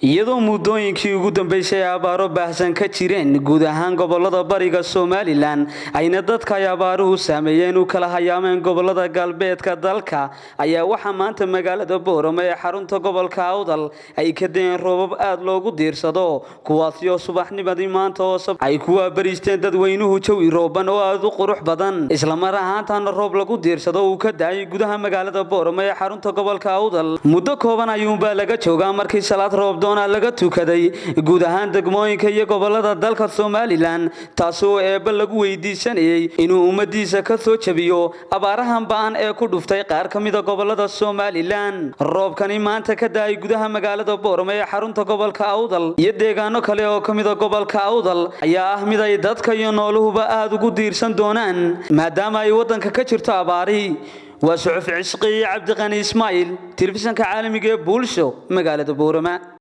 iyadoo muddooyinkii ugu dambeysay abaaro baahsan ka jireen guud ahaan gobolada bariga Soomaaliland ayna dadka ay abaaruhu saameeyeen u kala hayaameen gobolada galbeedka dalka ayaa waxa maanta magaalada Boorama ee xarunta gobolka Awdal ay ka deen roobab aad loogu diirsado kuwaasi oo subaxnimadii maanta oo ay ku bariisteen dadweynuhu jawi rooban oo aad u qurux badan isla mar ahaantaana roob lagu diirsado uu ka daayay gudaha magaalada Boorama ee xarunta gobolka Awdal muddo kooban ayuunba laga joogaa markii salaad roob laga tukaday guud ahaan degmooyinka iyo gobolada dalka Soomaaliland taasoo eeba lagu weydiisanayay inuu ummadiisa ka soo jabiyo abaarahan baan ee ku dhuftay qaar kamid ah gobolada Soomaaliland roobkani maanta ka daay gudaha magaalada Boorama ee xarunta gobolka Awdal iyo deegaano kale oo kamid ah gobolka Awdal ayaa ah mid ay dadka iyo nooluhuba aad ugu diirsan doonaan maadaama ay wadanka ka jirto abaari waa suxuf Cishqi Cabdi Qani Ismaaciil telefishanka caalamiga ee Bulsho magaalada Boorama.